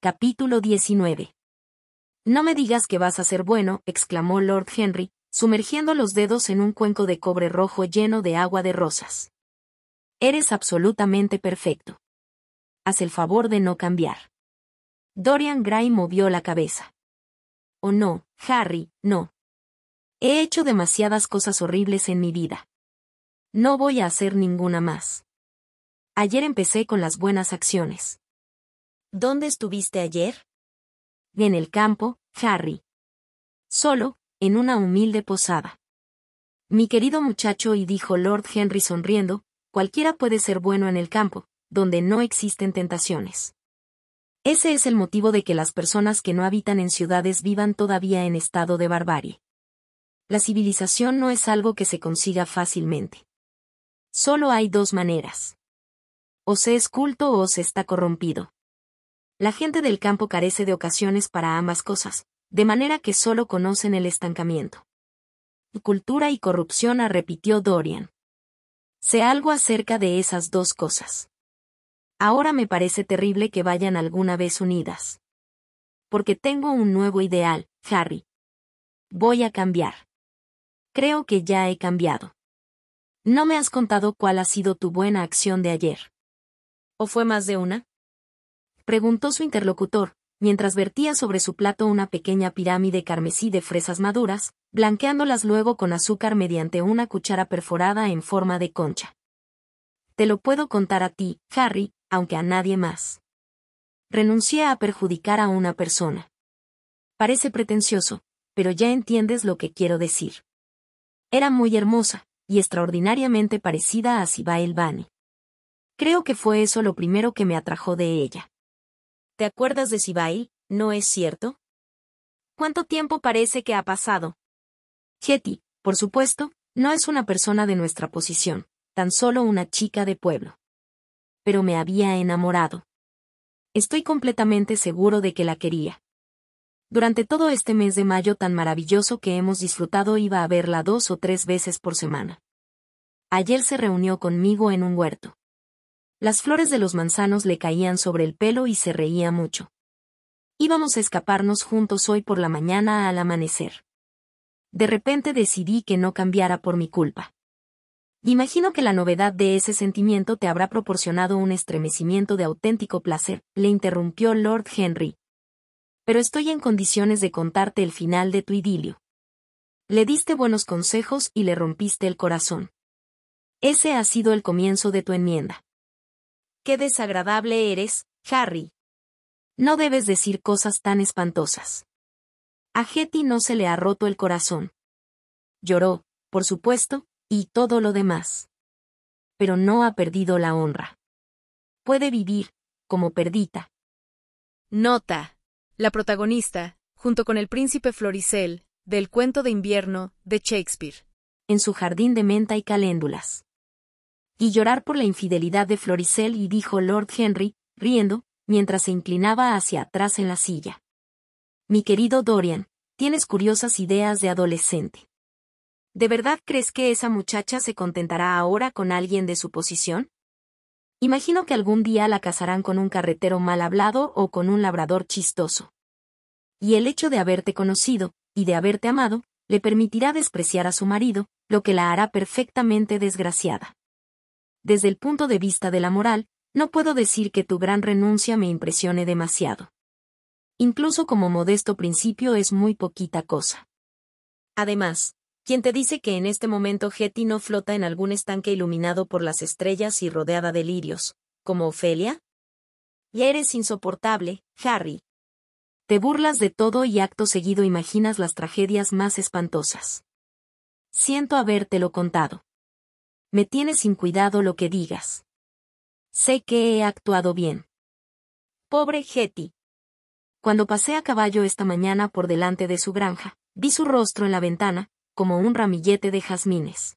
Capítulo 19. No me digas que vas a ser bueno, exclamó Lord Henry, sumergiendo los dedos en un cuenco de cobre rojo lleno de agua de rosas. Eres absolutamente perfecto. Haz el favor de no cambiar. Dorian Gray movió la cabeza. Oh no, Harry, no. He hecho demasiadas cosas horribles en mi vida. No voy a hacer ninguna más. Ayer empecé con las buenas acciones. ¿Dónde estuviste ayer? En el campo, Harry. Solo, en una humilde posada. Mi querido muchacho, y dijo Lord Henry sonriendo, cualquiera puede ser bueno en el campo, donde no existen tentaciones. Ese es el motivo de que las personas que no habitan en ciudades vivan todavía en estado de barbarie. La civilización no es algo que se consiga fácilmente. Solo hay dos maneras. O se es culto o se está corrompido. La gente del campo carece de ocasiones para ambas cosas, de manera que solo conocen el estancamiento. Cultura y corrupción, repitió Dorian. Sé algo acerca de esas dos cosas. Ahora me parece terrible que vayan alguna vez unidas. Porque tengo un nuevo ideal, Harry. Voy a cambiar. Creo que ya he cambiado. No me has contado cuál ha sido tu buena acción de ayer. ¿O fue más de una? Preguntó su interlocutor, mientras vertía sobre su plato una pequeña pirámide carmesí de fresas maduras, blanqueándolas luego con azúcar mediante una cuchara perforada en forma de concha. Te lo puedo contar a ti, Harry, aunque a nadie más. Renuncié a perjudicar a una persona. Parece pretencioso, pero ya entiendes lo que quiero decir. Era muy hermosa, y extraordinariamente parecida a Sybil Vane. Creo que fue eso lo primero que me atrajo de ella. ¿Te acuerdas de Sybil, no es cierto? ¿Cuánto tiempo parece que ha pasado? Hetty, por supuesto, no es una persona de nuestra posición, tan solo una chica de pueblo. Pero me había enamorado. Estoy completamente seguro de que la quería. Durante todo este mes de mayo tan maravilloso que hemos disfrutado iba a verla 2 o 3 veces por semana. Ayer se reunió conmigo en un huerto. Las flores de los manzanos le caían sobre el pelo y se reía mucho. Íbamos a escaparnos juntos hoy por la mañana al amanecer. De repente decidí que no cambiara por mi culpa. Imagino que la novedad de ese sentimiento te habrá proporcionado un estremecimiento de auténtico placer, le interrumpió Lord Henry. Pero estoy en condiciones de contarte el final de tu idilio. Le diste buenos consejos y le rompiste el corazón. Ese ha sido el comienzo de tu enmienda. ¡Qué desagradable eres, Harry! No debes decir cosas tan espantosas. A Hetty no se le ha roto el corazón. Lloró, por supuesto, y todo lo demás. Pero no ha perdido la honra. Puede vivir, como Perdita. Nota. La protagonista, junto con el príncipe Floricel, del cuento de invierno, de Shakespeare. En su jardín de menta y caléndulas. Y llorar por la infidelidad de Floricel, y dijo Lord Henry, riendo, mientras se inclinaba hacia atrás en la silla. Mi querido Dorian, tienes curiosas ideas de adolescente. ¿De verdad crees que esa muchacha se contentará ahora con alguien de su posición? Imagino que algún día la casarán con un carretero mal hablado o con un labrador chistoso. Y el hecho de haberte conocido, y de haberte amado, le permitirá despreciar a su marido, lo que la hará perfectamente desgraciada. Desde el punto de vista de la moral, no puedo decir que tu gran renuncia me impresione demasiado. Incluso como modesto principio es muy poquita cosa. Además, ¿quién te dice que en este momento Hetty no flota en algún estanque iluminado por las estrellas y rodeada de lirios, como Ofelia? Y eres insoportable, Harry. Te burlas de todo y acto seguido imaginas las tragedias más espantosas. Siento habértelo contado. Me tienes sin cuidado lo que digas. Sé que he actuado bien. Pobre Hetty. Cuando pasé a caballo esta mañana por delante de su granja, vi su rostro en la ventana, como un ramillete de jazmines.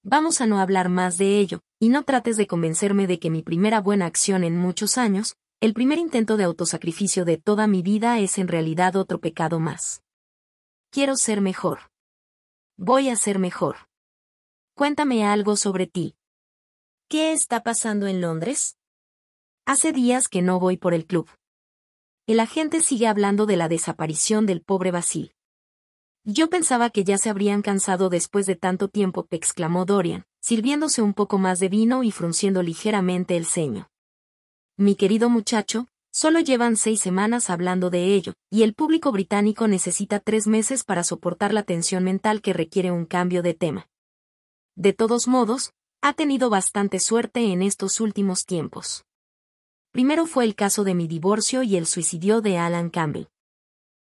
Vamos a no hablar más de ello, y no trates de convencerme de que mi primera buena acción en muchos años, el primer intento de autosacrificio de toda mi vida, es en realidad otro pecado más. Quiero ser mejor. Voy a ser mejor. Cuéntame algo sobre ti. ¿Qué está pasando en Londres? Hace días que no voy por el club. El agente sigue hablando de la desaparición del pobre Basil. Yo pensaba que ya se habrían cansado después de tanto tiempo, exclamó Dorian, sirviéndose un poco más de vino y frunciendo ligeramente el ceño. Mi querido muchacho, solo llevan 6 semanas hablando de ello, y el público británico necesita 3 meses para soportar la tensión mental que requiere un cambio de tema. De todos modos, ha tenido bastante suerte en estos últimos tiempos. Primero fue el caso de mi divorcio y el suicidio de Alan Campbell.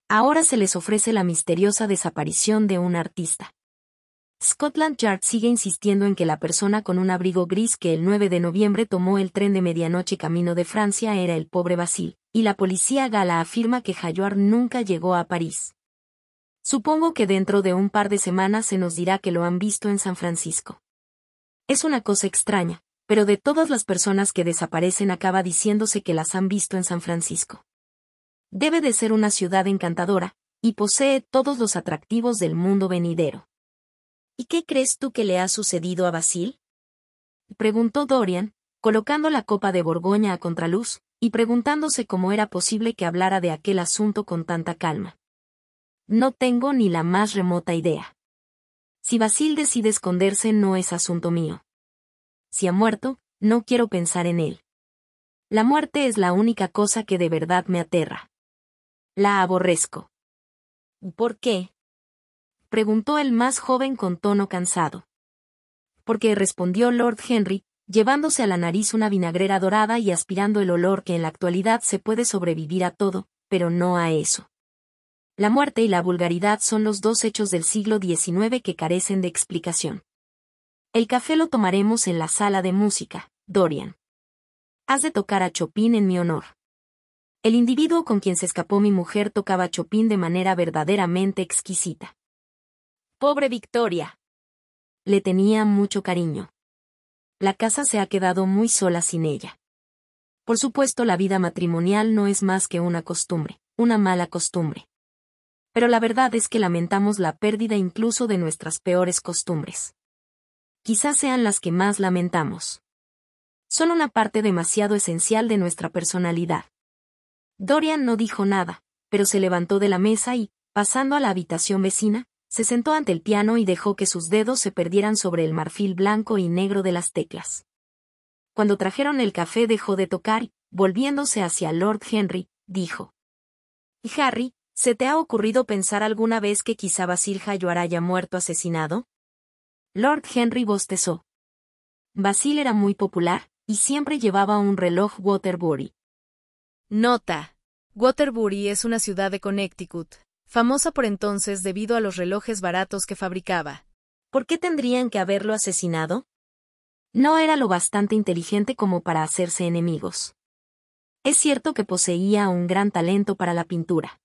Ahora se les ofrece la misteriosa desaparición de un artista. Scotland Yard sigue insistiendo en que la persona con un abrigo gris que el 9 de noviembre tomó el tren de medianoche camino de Francia era el pobre Basil, y la policía gala afirma que Jaguar nunca llegó a París. Supongo que dentro de un par de semanas se nos dirá que lo han visto en San Francisco. Es una cosa extraña, pero de todas las personas que desaparecen acaba diciéndose que las han visto en San Francisco. Debe de ser una ciudad encantadora, y posee todos los atractivos del mundo venidero. ¿Y qué crees tú que le ha sucedido a Basil? Preguntó Dorian, colocando la copa de Borgoña a contraluz, y preguntándose cómo era posible que hablara de aquel asunto con tanta calma. No tengo ni la más remota idea. Si Basil decide esconderse no es asunto mío. Si ha muerto, no quiero pensar en él. La muerte es la única cosa que de verdad me aterra. La aborrezco. ¿Por qué? Preguntó el más joven con tono cansado. Porque respondió Lord Henry, llevándose a la nariz una vinagrera dorada y aspirando el olor que en la actualidad se puede sobrevivir a todo, pero no a eso. La muerte y la vulgaridad son los dos hechos del siglo XIX que carecen de explicación. El café lo tomaremos en la sala de música, Dorian. Has de tocar a Chopin en mi honor. El individuo con quien se escapó mi mujer tocaba Chopin de manera verdaderamente exquisita. Pobre Victoria. Le tenía mucho cariño. La casa se ha quedado muy sola sin ella. Por supuesto, la vida matrimonial no es más que una costumbre, una mala costumbre. Pero la verdad es que lamentamos la pérdida incluso de nuestras peores costumbres. Quizás sean las que más lamentamos. Son una parte demasiado esencial de nuestra personalidad. Dorian no dijo nada, pero se levantó de la mesa y, pasando a la habitación vecina, se sentó ante el piano y dejó que sus dedos se perdieran sobre el marfil blanco y negro de las teclas. Cuando trajeron el café dejó de tocar y, volviéndose hacia Lord Henry, dijo: «Harry, ¿se te ha ocurrido pensar alguna vez que quizá Basil Hallward haya muerto asesinado?» Lord Henry bostezó. Basil era muy popular, y siempre llevaba un reloj Waterbury. Nota. Waterbury es una ciudad de Connecticut, famosa por entonces debido a los relojes baratos que fabricaba. ¿Por qué tendrían que haberlo asesinado? No era lo bastante inteligente como para hacerse enemigos. Es cierto que poseía un gran talento para la pintura.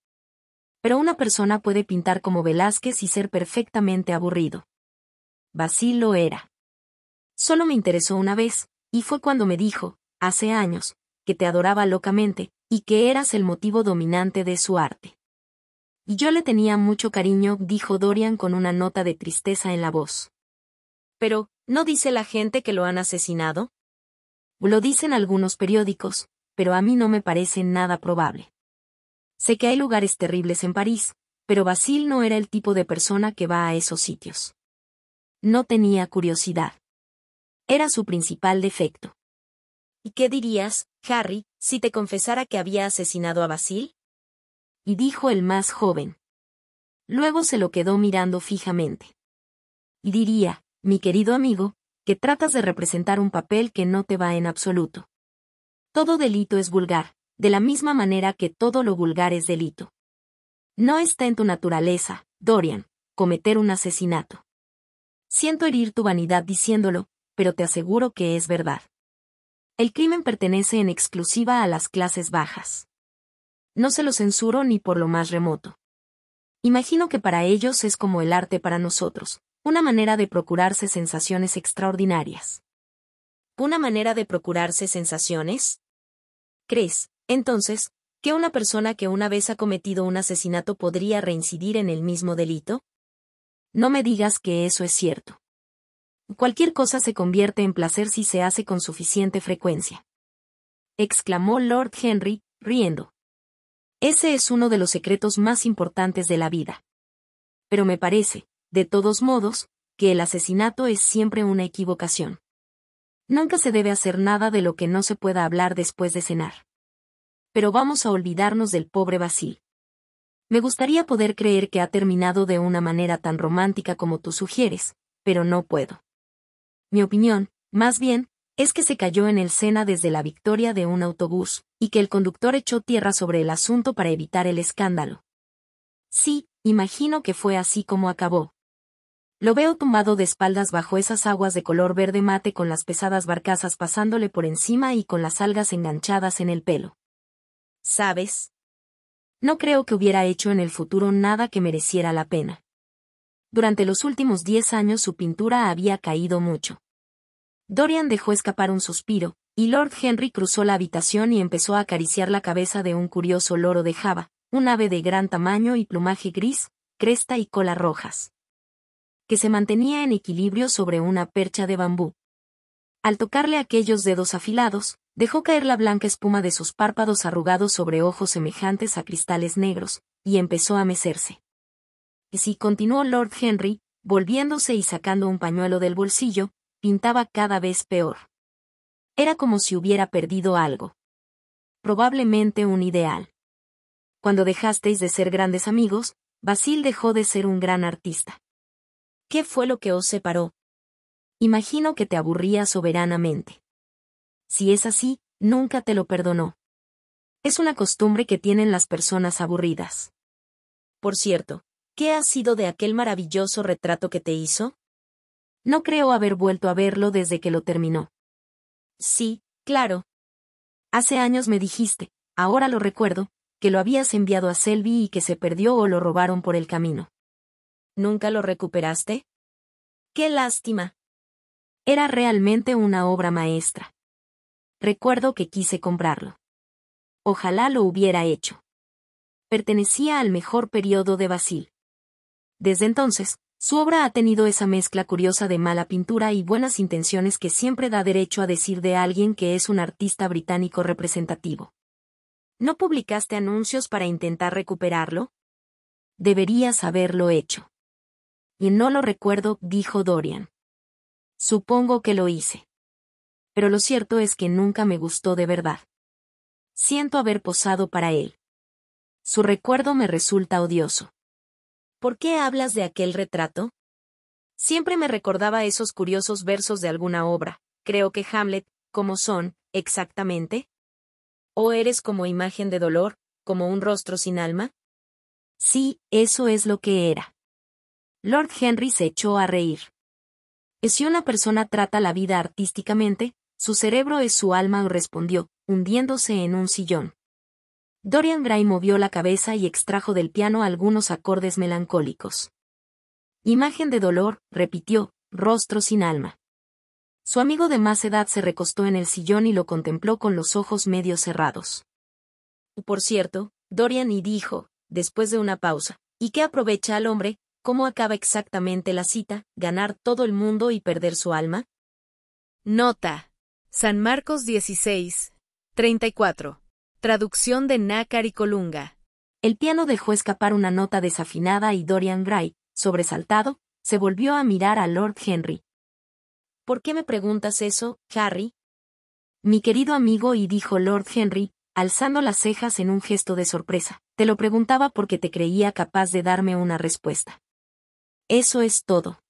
Pero una persona puede pintar como Velázquez y ser perfectamente aburrido. Basil lo era. Solo me interesó una vez, y fue cuando me dijo, hace años, que te adoraba locamente, y que eras el motivo dominante de su arte. Y yo le tenía mucho cariño, dijo Dorian con una nota de tristeza en la voz. Pero, ¿no dice la gente que lo han asesinado? Lo dicen algunos periódicos, pero a mí no me parece nada probable. Sé que hay lugares terribles en París, pero Basil no era el tipo de persona que va a esos sitios. No tenía curiosidad. Era su principal defecto. ¿Y qué dirías, Harry, si te confesara que había asesinado a Basil? Y dijo el más joven. Luego se lo quedó mirando fijamente. Y diría, mi querido amigo, que tratas de representar un papel que no te va en absoluto. Todo delito es vulgar, de la misma manera que todo lo vulgar es delito. No está en tu naturaleza, Dorian, cometer un asesinato. Siento herir tu vanidad diciéndolo, pero te aseguro que es verdad. El crimen pertenece en exclusiva a las clases bajas. No se lo censuro ni por lo más remoto. Imagino que para ellos es como el arte para nosotros, una manera de procurarse sensaciones extraordinarias. ¿Una manera de procurarse sensaciones? ¿Crees, entonces, que una persona que una vez ha cometido un asesinato podría reincidir en el mismo delito? No me digas que eso es cierto. Cualquier cosa se convierte en placer si se hace con suficiente frecuencia. Exclamó Lord Henry, riendo. Ese es uno de los secretos más importantes de la vida. Pero me parece, de todos modos, que el asesinato es siempre una equivocación. Nunca se debe hacer nada de lo que no se pueda hablar después de cenar. Pero vamos a olvidarnos del pobre Basil. Me gustaría poder creer que ha terminado de una manera tan romántica como tú sugieres, pero no puedo. Mi opinión, más bien, es que se cayó en el Sena desde la victoria de un autobús, y que el conductor echó tierra sobre el asunto para evitar el escándalo. Sí, imagino que fue así como acabó. Lo veo tumbado de espaldas bajo esas aguas de color verde mate con las pesadas barcazas pasándole por encima y con las algas enganchadas en el pelo. ¿Sabes? No creo que hubiera hecho en el futuro nada que mereciera la pena. Durante los últimos 10 años su pintura había caído mucho. Dorian dejó escapar un suspiro, y Lord Henry cruzó la habitación y empezó a acariciar la cabeza de un curioso loro de Java, un ave de gran tamaño y plumaje gris, cresta y cola rojas, que se mantenía en equilibrio sobre una percha de bambú. Al tocarle aquellos dedos afilados, dejó caer la blanca espuma de sus párpados arrugados sobre ojos semejantes a cristales negros, y empezó a mecerse. Y si continuó Lord Henry, volviéndose y sacando un pañuelo del bolsillo, pintaba cada vez peor. Era como si hubiera perdido algo. Probablemente un ideal. Cuando dejasteis de ser grandes amigos, Basil dejó de ser un gran artista. ¿Qué fue lo que os separó? Imagino que te aburría soberanamente. Si es así, nunca te lo perdonó. Es una costumbre que tienen las personas aburridas. Por cierto, ¿qué ha sido de aquel maravilloso retrato que te hizo? No creo haber vuelto a verlo desde que lo terminó. Sí, claro. Hace años me dijiste, ahora lo recuerdo, que lo habías enviado a Selby y que se perdió o lo robaron por el camino. ¿Nunca lo recuperaste? ¡Qué lástima! Era realmente una obra maestra. Recuerdo que quise comprarlo. Ojalá lo hubiera hecho. Pertenecía al mejor periodo de Basil. Desde entonces, su obra ha tenido esa mezcla curiosa de mala pintura y buenas intenciones que siempre da derecho a decir de alguien que es un artista británico representativo. ¿No publicaste anuncios para intentar recuperarlo? Deberías haberlo hecho. Y no lo recuerdo, dijo Dorian. Supongo que lo hice. Pero lo cierto es que nunca me gustó de verdad. Siento haber posado para él. Su recuerdo me resulta odioso. ¿Por qué hablas de aquel retrato? Siempre me recordaba esos curiosos versos de alguna obra, creo que Hamlet, ¿cómo son, exactamente? ¿O eres como imagen de dolor, como un rostro sin alma? Sí, eso es lo que era. Lord Henry se echó a reír. Si una persona trata la vida artísticamente, su cerebro es su alma, respondió, hundiéndose en un sillón. Dorian Gray movió la cabeza y extrajo del piano algunos acordes melancólicos. Imagen de dolor, repitió, rostro sin alma. Su amigo de más edad se recostó en el sillón y lo contempló con los ojos medio cerrados. Por cierto, Dorian, y dijo, después de una pausa, ¿y qué aprovecha al hombre? ¿Cómo acaba exactamente la cita? ¿Ganar todo el mundo y perder su alma? Nota. San Marcos 16, 34. Traducción de Nácar y Colunga. El piano dejó escapar una nota desafinada y Dorian Gray, sobresaltado, se volvió a mirar a Lord Henry. ¿Por qué me preguntas eso, Harry? Mi querido amigo, y dijo Lord Henry, alzando las cejas en un gesto de sorpresa, te lo preguntaba porque te creía capaz de darme una respuesta. Eso es todo.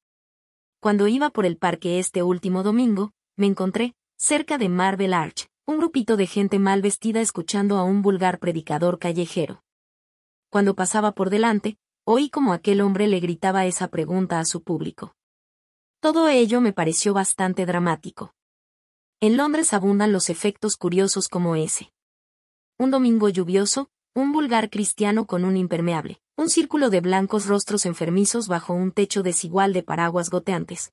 Cuando iba por el parque este último domingo, me encontré, cerca de Marble Arch, un grupito de gente mal vestida escuchando a un vulgar predicador callejero. Cuando pasaba por delante, oí como aquel hombre le gritaba esa pregunta a su público. Todo ello me pareció bastante dramático. En Londres abundan los efectos curiosos como ese. Un domingo lluvioso, un vulgar cristiano con un impermeable, un círculo de blancos rostros enfermizos bajo un techo desigual de paraguas goteantes.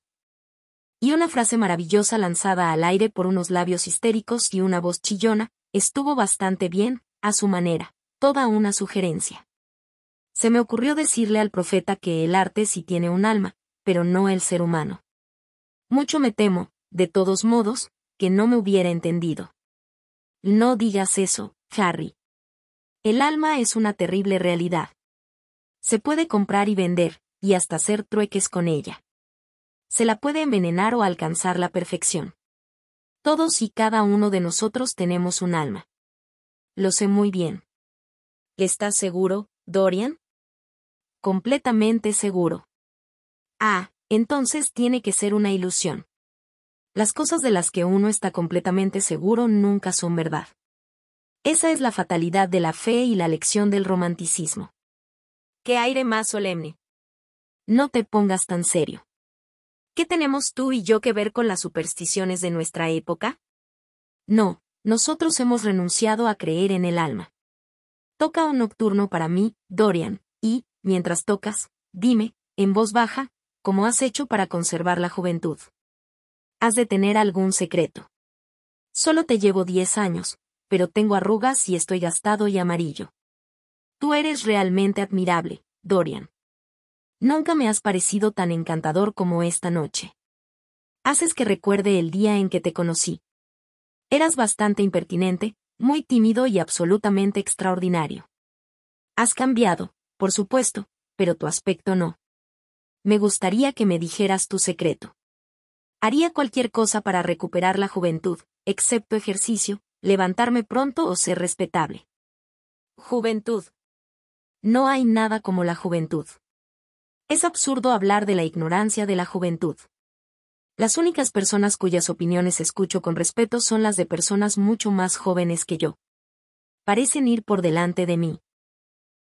Y una frase maravillosa lanzada al aire por unos labios histéricos y una voz chillona, estuvo bastante bien, a su manera, toda una sugerencia. Se me ocurrió decirle al profeta que el arte sí tiene un alma, pero no el ser humano. Mucho me temo, de todos modos, que no me hubiera entendido. No digas eso, Harry. El alma es una terrible realidad. Se puede comprar y vender, y hasta hacer trueques con ella. Se la puede envenenar o alcanzar la perfección. Todos y cada uno de nosotros tenemos un alma. Lo sé muy bien. ¿Estás seguro, Dorian? Completamente seguro. Ah, entonces tiene que ser una ilusión. Las cosas de las que uno está completamente seguro nunca son verdad. Esa es la fatalidad de la fe y la lección del romanticismo. ¡Qué aire más solemne! No te pongas tan serio. ¿Qué tenemos tú y yo que ver con las supersticiones de nuestra época? No, nosotros hemos renunciado a creer en el alma. Toca un nocturno para mí, Dorian, y, mientras tocas, dime, en voz baja, ¿cómo has hecho para conservar la juventud? Has de tener algún secreto. Solo te llevo 10 años, pero tengo arrugas y estoy gastado y amarillo. Tú eres realmente admirable, Dorian. Nunca me has parecido tan encantador como esta noche. Haces que recuerde el día en que te conocí. Eras bastante impertinente, muy tímido y absolutamente extraordinario. Has cambiado, por supuesto, pero tu aspecto no. Me gustaría que me dijeras tu secreto. Haría cualquier cosa para recuperar la juventud, excepto ejercicio, levantarme pronto o ser respetable. Juventud. No hay nada como la juventud. Es absurdo hablar de la ignorancia de la juventud. Las únicas personas cuyas opiniones escucho con respeto son las de personas mucho más jóvenes que yo. Parecen ir por delante de mí.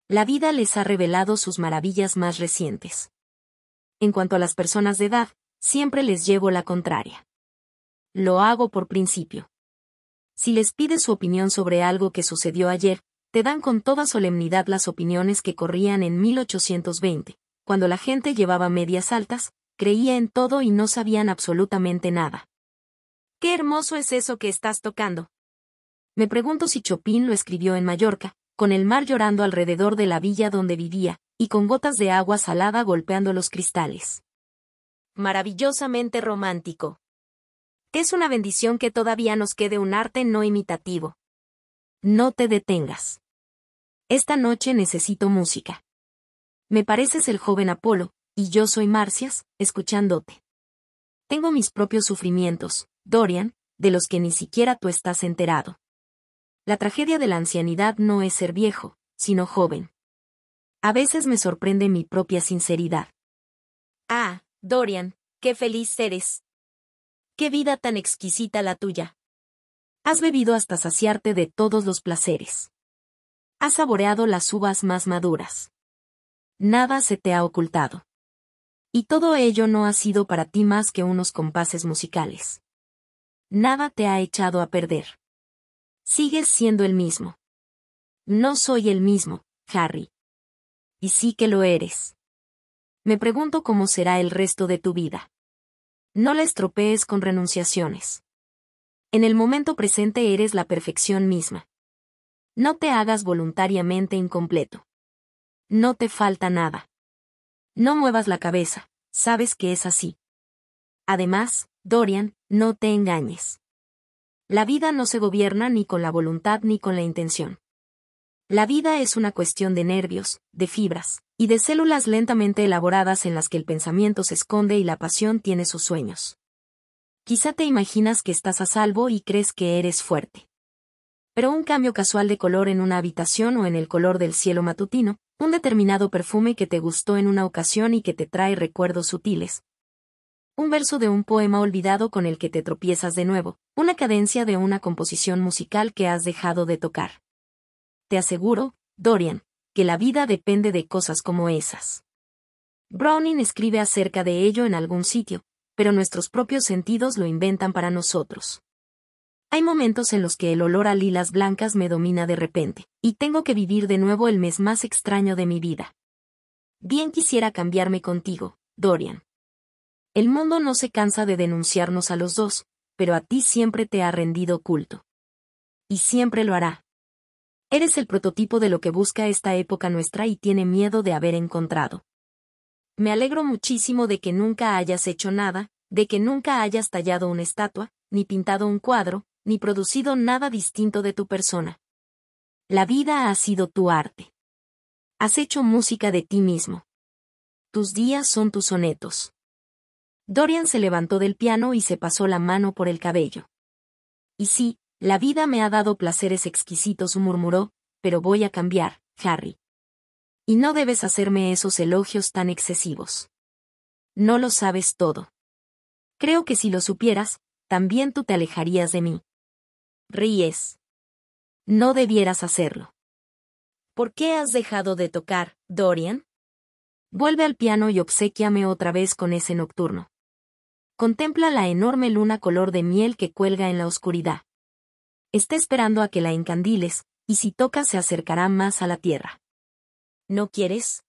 La vida les ha revelado sus maravillas más recientes. En cuanto a las personas de edad, siempre les llevo la contraria. Lo hago por principio. Si les pides su opinión sobre algo que sucedió ayer, te dan con toda solemnidad las opiniones que corrían en 1820, cuando la gente llevaba medias altas, creía en todo y no sabían absolutamente nada. ¡Qué hermoso es eso que estás tocando! Me pregunto si Chopin lo escribió en Mallorca, con el mar llorando alrededor de la villa donde vivía, y con gotas de agua salada golpeando los cristales. Maravillosamente romántico. Es una bendición que todavía nos quede un arte no imitativo. No te detengas. Esta noche necesito música. Me pareces el joven Apolo, y yo soy Marcias, escuchándote. Tengo mis propios sufrimientos, Dorian, de los que ni siquiera tú estás enterado. La tragedia de la ancianidad no es ser viejo, sino joven. A veces me sorprende mi propia sinceridad. Ah, Dorian, qué feliz eres. Qué vida tan exquisita la tuya. Has bebido hasta saciarte de todos los placeres. Has saboreado las uvas más maduras. Nada se te ha ocultado. Y todo ello no ha sido para ti más que unos compases musicales. Nada te ha echado a perder. Sigues siendo el mismo. No soy el mismo, Harry. Y sí que lo eres. Me pregunto cómo será el resto de tu vida. No la estropees con renunciaciones. En el momento presente eres la perfección misma. No te hagas voluntariamente incompleto. No te falta nada. No muevas la cabeza, sabes que es así. Además, Dorian, no te engañes. La vida no se gobierna ni con la voluntad ni con la intención. La vida es una cuestión de nervios, de fibras, y de células lentamente elaboradas en las que el pensamiento se esconde y la pasión tiene sus sueños. Quizá te imaginas que estás a salvo y crees que eres fuerte. Pero un cambio casual de color en una habitación o en el color del cielo matutino, un determinado perfume que te gustó en una ocasión y que te trae recuerdos sutiles. Un verso de un poema olvidado con el que te tropiezas de nuevo, una cadencia de una composición musical que has dejado de tocar. Te aseguro, Dorian, que la vida depende de cosas como esas. Browning escribe acerca de ello en algún sitio, pero nuestros propios sentidos lo inventan para nosotros. Hay momentos en los que el olor a lilas blancas me domina de repente, y tengo que vivir de nuevo el mes más extraño de mi vida. Bien quisiera cambiarme contigo, Dorian. El mundo no se cansa de denunciarnos a los dos, pero a ti siempre te ha rendido culto. Y siempre lo hará. Eres el prototipo de lo que busca esta época nuestra y tiene miedo de haber encontrado. Me alegro muchísimo de que nunca hayas hecho nada, de que nunca hayas tallado una estatua, ni pintado un cuadro, ni producido nada distinto de tu persona. La vida ha sido tu arte. Has hecho música de ti mismo. Tus días son tus sonetos. Dorian se levantó del piano y se pasó la mano por el cabello. Y sí, la vida me ha dado placeres exquisitos, murmuró, pero voy a cambiar, Harry. Y no debes hacerme esos elogios tan excesivos. No lo sabes todo. Creo que si lo supieras, también tú te alejarías de mí. Ríes. No debieras hacerlo. ¿Por qué has dejado de tocar, Dorian? Vuelve al piano y obséquiame otra vez con ese nocturno. Contempla la enorme luna color de miel que cuelga en la oscuridad. Está esperando a que la encandiles, y si tocas se acercará más a la tierra. ¿No quieres?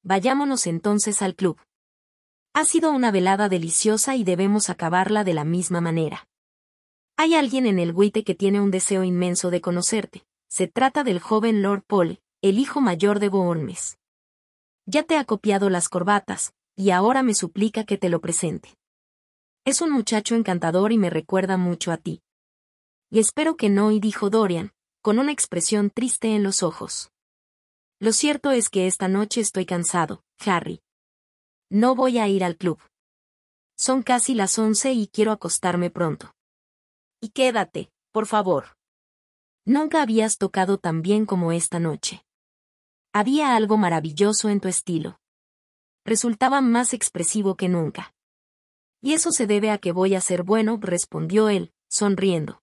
Vayámonos entonces al club. Ha sido una velada deliciosa y debemos acabarla de la misma manera. Hay alguien en el White que tiene un deseo inmenso de conocerte. Se trata del joven Lord Pole, el hijo mayor de Bournemouth. Ya te ha copiado las corbatas, y ahora me suplica que te lo presente. Es un muchacho encantador y me recuerda mucho a ti. Y espero que no, y dijo Dorian, con una expresión triste en los ojos. Lo cierto es que esta noche estoy cansado, Harry. No voy a ir al club. Son casi las 11 y quiero acostarme pronto. Y quédate, por favor. Nunca habías tocado tan bien como esta noche. Había algo maravilloso en tu estilo. Resultaba más expresivo que nunca. Y eso se debe a que voy a ser bueno, respondió él, sonriendo.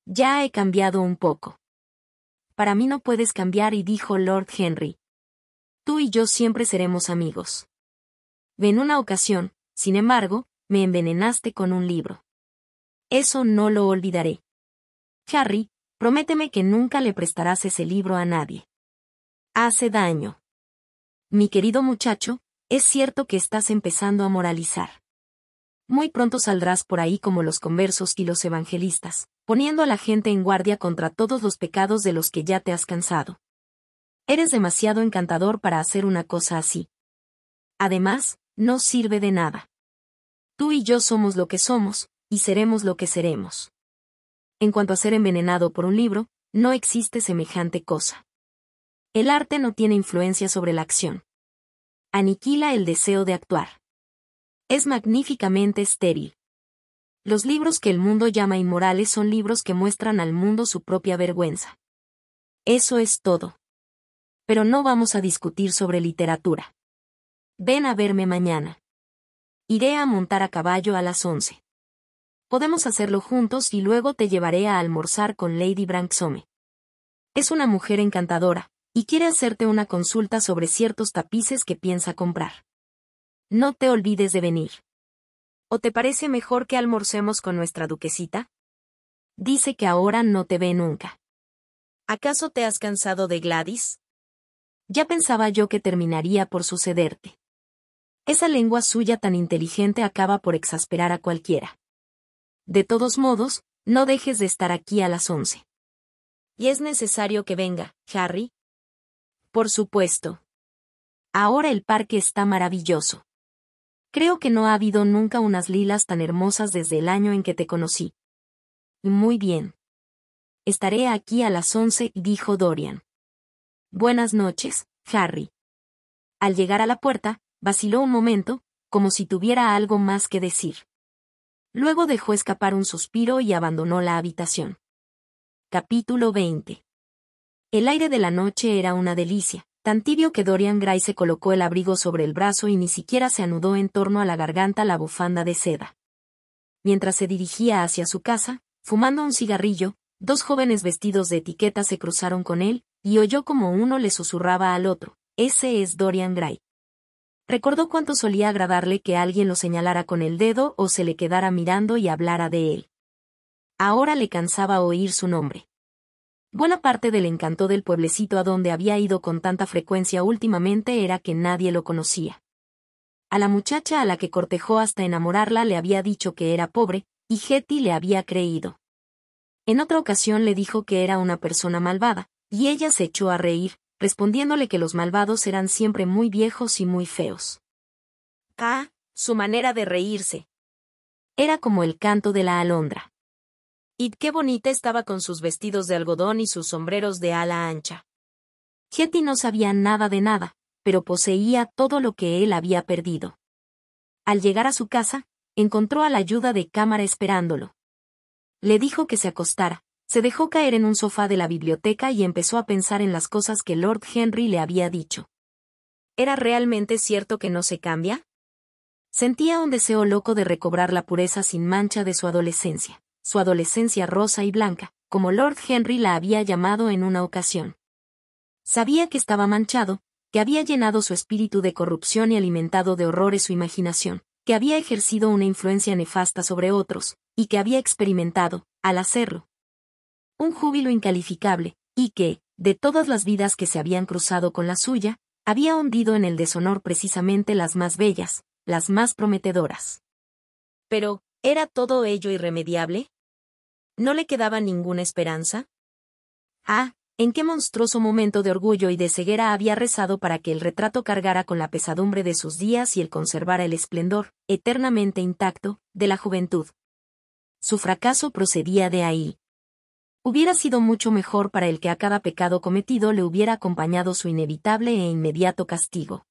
Ya he cambiado un poco. Para mí no puedes cambiar, y dijo Lord Henry. Tú y yo siempre seremos amigos. En una ocasión, sin embargo, me envenenaste con un libro. Eso no lo olvidaré. Harry, prométeme que nunca le prestarás ese libro a nadie. Hace daño. Mi querido muchacho, es cierto que estás empezando a moralizar. Muy pronto saldrás por ahí como los conversos y los evangelistas, poniendo a la gente en guardia contra todos los pecados de los que ya te has cansado. Eres demasiado encantador para hacer una cosa así. Además, no sirve de nada. Tú y yo somos lo que somos, y seremos lo que seremos. En cuanto a ser envenenado por un libro, no existe semejante cosa. El arte no tiene influencia sobre la acción. Aniquila el deseo de actuar. Es magníficamente estéril. Los libros que el mundo llama inmorales son libros que muestran al mundo su propia vergüenza. Eso es todo. Pero no vamos a discutir sobre literatura. Ven a verme mañana. Iré a montar a caballo a las 11. Podemos hacerlo juntos y luego te llevaré a almorzar con Lady Branksome. Es una mujer encantadora, y quiere hacerte una consulta sobre ciertos tapices que piensa comprar. No te olvides de venir. ¿O te parece mejor que almorcemos con nuestra duquesita? Dice que ahora no te ve nunca. ¿Acaso te has cansado de Gladys? Ya pensaba yo que terminaría por sucederte. Esa lengua suya tan inteligente acaba por exasperar a cualquiera. De todos modos, no dejes de estar aquí a las 11. ¿Y es necesario que venga, Harry? Por supuesto. Ahora el parque está maravilloso. Creo que no ha habido nunca unas lilas tan hermosas desde el año en que te conocí. Muy bien. Estaré aquí a las 11, dijo Dorian. Buenas noches, Harry. Al llegar a la puerta, vaciló un momento, como si tuviera algo más que decir. Luego dejó escapar un suspiro y abandonó la habitación. Capítulo 20. El aire de la noche era una delicia, tan tibio que Dorian Gray se colocó el abrigo sobre el brazo y ni siquiera se anudó en torno a la garganta la bufanda de seda. Mientras se dirigía hacia su casa, fumando un cigarrillo, dos jóvenes vestidos de etiqueta se cruzaron con él, y oyó como uno le susurraba al otro: «Ese es Dorian Gray». Recordó cuánto solía agradarle que alguien lo señalara con el dedo o se le quedara mirando y hablara de él. Ahora le cansaba oír su nombre. Buena parte del encanto del pueblecito a donde había ido con tanta frecuencia últimamente era que nadie lo conocía. A la muchacha a la que cortejó hasta enamorarla le había dicho que era pobre, y Hetty le había creído. En otra ocasión le dijo que era una persona malvada, y ella se echó a reír, respondiéndole que los malvados eran siempre muy viejos y muy feos. Ah, su manera de reírse. Era como el canto de la alondra. Y qué bonita estaba con sus vestidos de algodón y sus sombreros de ala ancha. Hetty no sabía nada de nada, pero poseía todo lo que él había perdido. Al llegar a su casa, encontró a la ayuda de cámara esperándolo. Le dijo que se acostara, se dejó caer en un sofá de la biblioteca y empezó a pensar en las cosas que Lord Henry le había dicho. ¿Era realmente cierto que no se cambia? Sentía un deseo loco de recobrar la pureza sin mancha de su adolescencia rosa y blanca, como Lord Henry la había llamado en una ocasión. Sabía que estaba manchado, que había llenado su espíritu de corrupción y alimentado de horrores su imaginación, que había ejercido una influencia nefasta sobre otros, y que había experimentado, al hacerlo, un júbilo incalificable, y que, de todas las vidas que se habían cruzado con la suya, había hundido en el deshonor precisamente las más bellas, las más prometedoras. Pero, ¿era todo ello irremediable? ¿No le quedaba ninguna esperanza? Ah, ¿en qué monstruoso momento de orgullo y de ceguera había rezado para que el retrato cargara con la pesadumbre de sus días y él conservara el esplendor, eternamente intacto, de la juventud? Su fracaso procedía de ahí. Hubiera sido mucho mejor para el que a cada pecado cometido le hubiera acompañado su inevitable e inmediato castigo.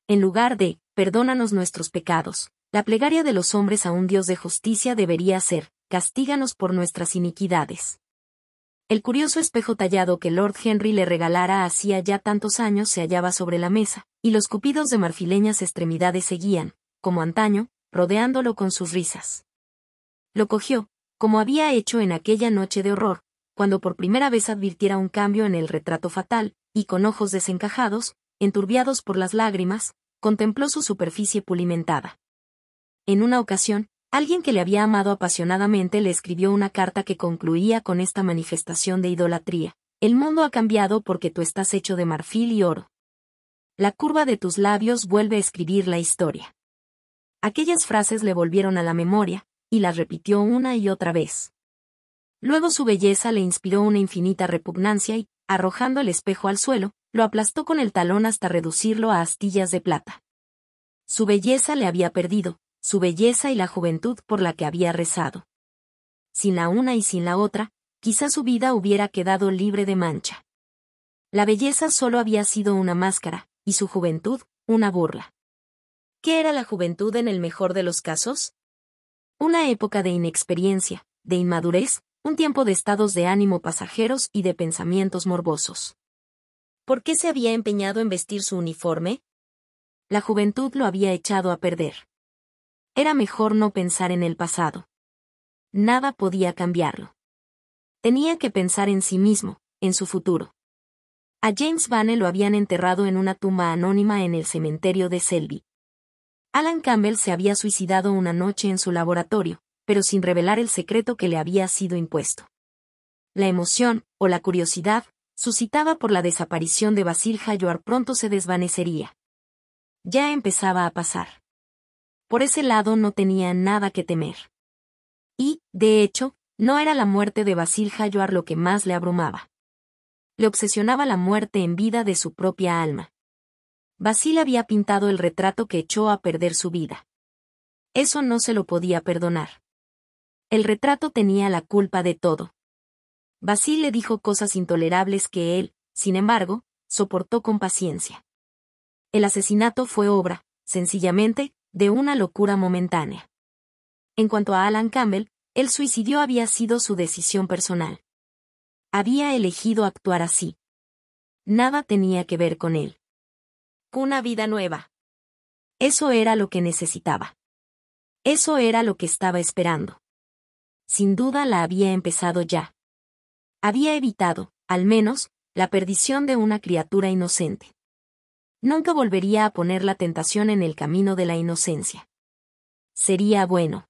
En lugar de, perdónanos nuestros pecados, la plegaria de los hombres a un Dios de justicia debería ser, castíganos por nuestras iniquidades. El curioso espejo tallado que Lord Henry le regalara hacía ya tantos años se hallaba sobre la mesa, y los cupidos de marfileñas extremidades seguían, como antaño, rodeándolo con sus risas. Lo cogió, como había hecho en aquella noche de horror, cuando por primera vez advirtiera un cambio en el retrato fatal, y con ojos desencajados, enturbiados por las lágrimas, contempló su superficie pulimentada. En una ocasión, alguien que le había amado apasionadamente le escribió una carta que concluía con esta manifestación de idolatría: el mundo ha cambiado porque tú estás hecho de marfil y oro. La curva de tus labios vuelve a escribir la historia. Aquellas frases le volvieron a la memoria, y las repitió una y otra vez. Luego su belleza le inspiró una infinita repugnancia y, arrojando el espejo al suelo, lo aplastó con el talón hasta reducirlo a astillas de plata. Su belleza le había perdido, su belleza y la juventud por la que había rezado. Sin la una y sin la otra, quizá su vida hubiera quedado libre de mancha. La belleza solo había sido una máscara, y su juventud, una burla. ¿Qué era la juventud en el mejor de los casos? Una época de inexperiencia, de inmadurez, un tiempo de estados de ánimo pasajeros y de pensamientos morbosos. ¿Por qué se había empeñado en vestir su uniforme? La juventud lo había echado a perder. Era mejor no pensar en el pasado. Nada podía cambiarlo. Tenía que pensar en sí mismo, en su futuro. A James Vane lo habían enterrado en una tumba anónima en el cementerio de Selby. Alan Campbell se había suicidado una noche en su laboratorio, pero sin revelar el secreto que le había sido impuesto. La emoción, o la curiosidad, suscitada por la desaparición de Basil Hallward pronto se desvanecería. Ya empezaba a pasar. Por ese lado no tenía nada que temer. Y, de hecho, no era la muerte de Basil Hallward lo que más le abrumaba. Le obsesionaba la muerte en vida de su propia alma. Basil había pintado el retrato que echó a perder su vida. Eso no se lo podía perdonar. El retrato tenía la culpa de todo. Basil le dijo cosas intolerables que él, sin embargo, soportó con paciencia. El asesinato fue obra, sencillamente, de una locura momentánea. En cuanto a Alan Campbell, el suicidio había sido su decisión personal. Había elegido actuar así. Nada tenía que ver con él. Una vida nueva. Eso era lo que necesitaba. Eso era lo que estaba esperando. Sin duda la había empezado ya. Había evitado, al menos, la perdición de una criatura inocente. Nunca volvería a poner la tentación en el camino de la inocencia. Sería bueno.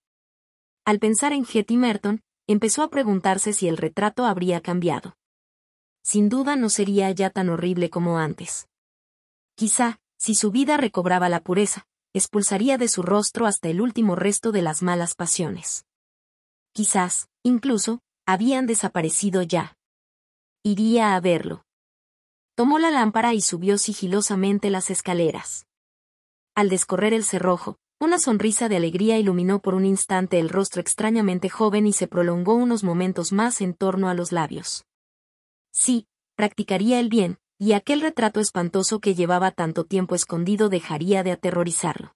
Al pensar en Hetty Merton, empezó a preguntarse si el retrato habría cambiado. Sin duda no sería ya tan horrible como antes. Quizá, si su vida recobraba la pureza, expulsaría de su rostro hasta el último resto de las malas pasiones. Quizás, incluso, habían desaparecido ya. Iría a verlo. Tomó la lámpara y subió sigilosamente las escaleras. Al descorrer el cerrojo, Una sonrisa de alegría iluminó por un instante el rostro extrañamente joven y se prolongó unos momentos más en torno a los labios. Sí, practicaría el bien, y aquel retrato espantoso que llevaba tanto tiempo escondido dejaría de aterrorizarlo.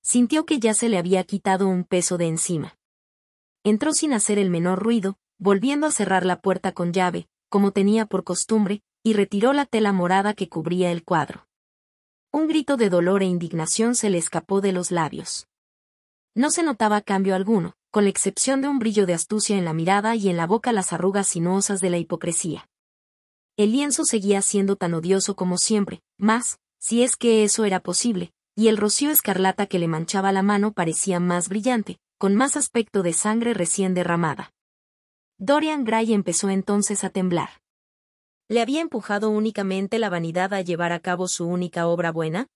Sintió que ya se le había quitado un peso de encima. Entró sin hacer el menor ruido, volviendo a cerrar la puerta con llave, como tenía por costumbre, y retiró la tela morada que cubría el cuadro. Un grito de dolor e indignación se le escapó de los labios. No se notaba cambio alguno, con la excepción de un brillo de astucia en la mirada y en la boca las arrugas sinuosas de la hipocresía. El lienzo seguía siendo tan odioso como siempre, más, si es que eso era posible, y el rocío escarlata que le manchaba la mano parecía más brillante, con más aspecto de sangre recién derramada. Dorian Gray empezó entonces a temblar. ¿Le había empujado únicamente la vanidad a llevar a cabo su única obra buena?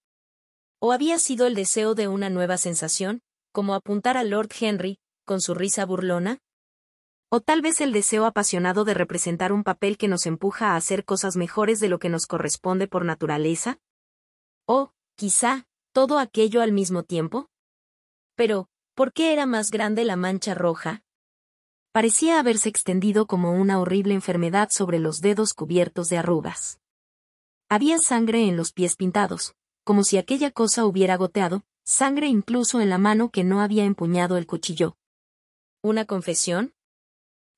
¿O había sido el deseo de una nueva sensación, como apuntar a Lord Henry, con su risa burlona? ¿O tal vez el deseo apasionado de representar un papel que nos empuja a hacer cosas mejores de lo que nos corresponde por naturaleza? ¿O, quizá, todo aquello al mismo tiempo? Pero, ¿por qué era más grande la mancha roja? Parecía haberse extendido como una horrible enfermedad sobre los dedos cubiertos de arrugas. Había sangre en los pies pintados, como si aquella cosa hubiera goteado, sangre incluso en la mano que no había empuñado el cuchillo. ¿Una confesión?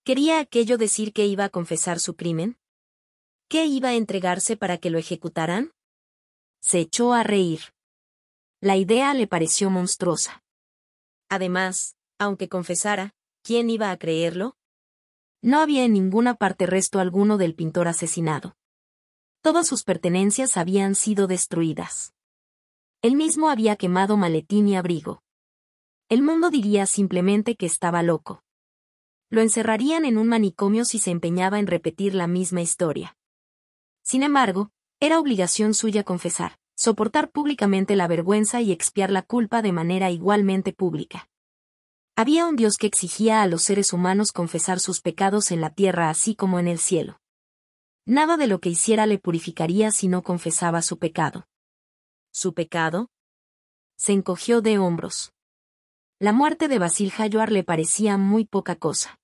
¿Quería aquello decir que iba a confesar su crimen? ¿Que iba a entregarse para que lo ejecutaran? Se echó a reír. La idea le pareció monstruosa. Además, aunque confesara, ¿quién iba a creerlo? No había en ninguna parte resto alguno del pintor asesinado. Todas sus pertenencias habían sido destruidas. Él mismo había quemado maletín y abrigo. El mundo diría simplemente que estaba loco. Lo encerrarían en un manicomio si se empeñaba en repetir la misma historia. Sin embargo, era obligación suya confesar, soportar públicamente la vergüenza y expiar la culpa de manera igualmente pública. Había un Dios que exigía a los seres humanos confesar sus pecados en la tierra así como en el cielo. Nada de lo que hiciera le purificaría si no confesaba su pecado. ¿Su pecado? Se encogió de hombros. La muerte de Basil Hallward le parecía muy poca cosa.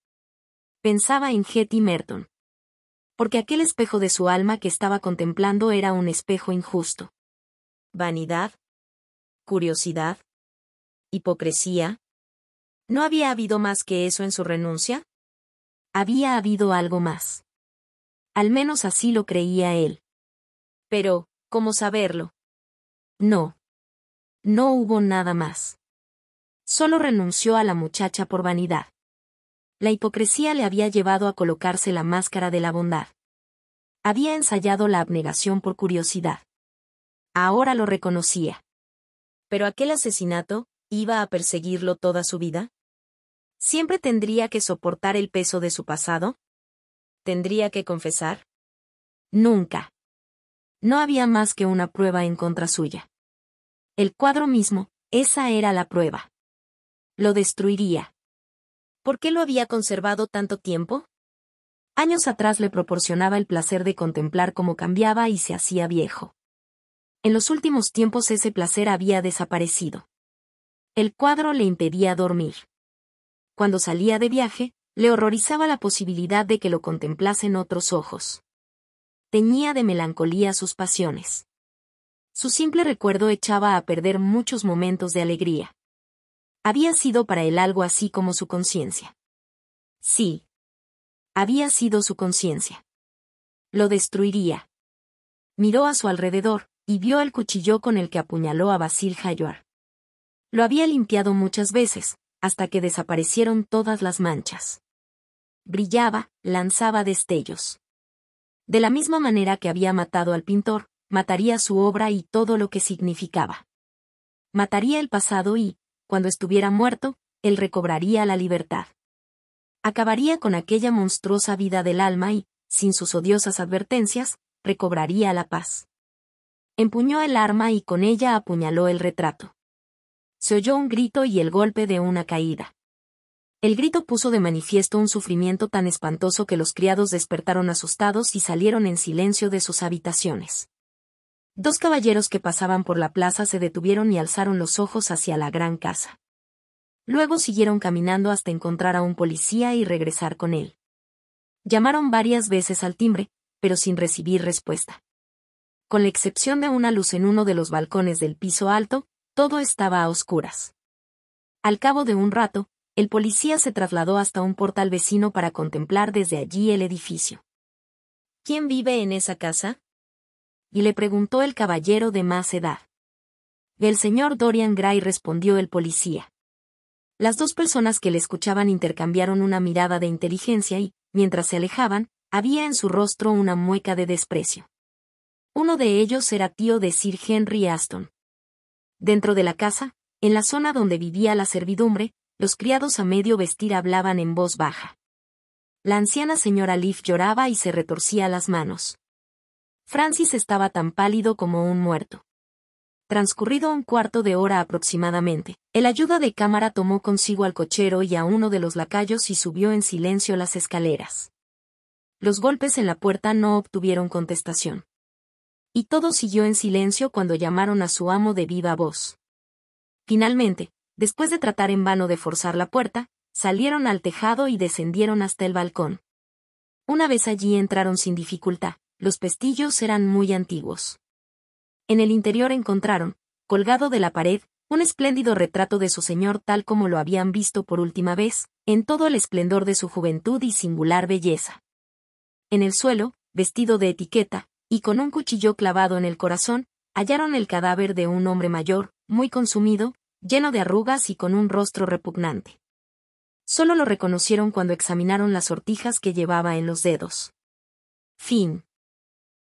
Pensaba en Hetty Merton. Porque aquel espejo de su alma que estaba contemplando era un espejo injusto. ¿Vanidad? ¿Curiosidad? ¿Hipocresía? ¿No había habido más que eso en su renuncia? Había habido algo más. Al menos así lo creía él. Pero, ¿cómo saberlo? No. No hubo nada más. Solo renunció a la muchacha por vanidad. La hipocresía le había llevado a colocarse la máscara de la bondad. Había ensayado la abnegación por curiosidad. Ahora lo reconocía. ¿Pero aquel asesinato iba a perseguirlo toda su vida? ¿Siempre tendría que soportar el peso de su pasado? ¿Tendría que confesar? Nunca. No había más que una prueba en contra suya. El cuadro mismo, esa era la prueba. Lo destruiría. ¿Por qué lo había conservado tanto tiempo? Años atrás le proporcionaba el placer de contemplar cómo cambiaba y se hacía viejo. En los últimos tiempos ese placer había desaparecido. El cuadro le impedía dormir. Cuando salía de viaje, le horrorizaba la posibilidad de que lo contemplasen otros ojos. Teñía de melancolía sus pasiones. Su simple recuerdo echaba a perder muchos momentos de alegría. Había sido para él algo así como su conciencia. Sí. Había sido su conciencia. Lo destruiría. Miró a su alrededor, y vio el cuchillo con el que apuñaló a Basil Hallward. Lo había limpiado muchas veces, hasta que desaparecieron todas las manchas. Brillaba, lanzaba destellos. De la misma manera que había matado al pintor, mataría su obra y todo lo que significaba. Mataría el pasado y, cuando estuviera muerto, él recobraría la libertad. Acabaría con aquella monstruosa vida del alma y, sin sus odiosas advertencias, recobraría la paz. Empuñó el arma y con ella apuñaló el retrato. Se oyó un grito y el golpe de una caída. El grito puso de manifiesto un sufrimiento tan espantoso que los criados despertaron asustados y salieron en silencio de sus habitaciones. Dos caballeros que pasaban por la plaza se detuvieron y alzaron los ojos hacia la gran casa. Luego siguieron caminando hasta encontrar a un policía y regresar con él. Llamaron varias veces al timbre, pero sin recibir respuesta. Con la excepción de una luz en uno de los balcones del piso alto, todo estaba a oscuras. Al cabo de un rato, el policía se trasladó hasta un portal vecino para contemplar desde allí el edificio. ¿Quién vive en esa casa? Y le preguntó el caballero de más edad. El señor Dorian Gray, respondió el policía. Las dos personas que le escuchaban intercambiaron una mirada de inteligencia y, mientras se alejaban, había en su rostro una mueca de desprecio. Uno de ellos era tío de Sir Henry Aston. Dentro de la casa, en la zona donde vivía la servidumbre, los criados a medio vestir hablaban en voz baja. La anciana señora Leaf lloraba y se retorcía las manos. Francis estaba tan pálido como un muerto. Transcurrido un cuarto de hora aproximadamente, el ayuda de cámara tomó consigo al cochero y a uno de los lacayos y subió en silencio las escaleras. Los golpes en la puerta no obtuvieron contestación. Y todo siguió en silencio cuando llamaron a su amo de viva voz. Finalmente, después de tratar en vano de forzar la puerta, salieron al tejado y descendieron hasta el balcón. Una vez allí entraron sin dificultad, los pestillos eran muy antiguos. En el interior encontraron, colgado de la pared, un espléndido retrato de su señor tal como lo habían visto por última vez, en todo el esplendor de su juventud y singular belleza. En el suelo, vestido de etiqueta, y con un cuchillo clavado en el corazón, hallaron el cadáver de un hombre mayor, muy consumido, lleno de arrugas y con un rostro repugnante. Solo lo reconocieron cuando examinaron las sortijas que llevaba en los dedos. Fin.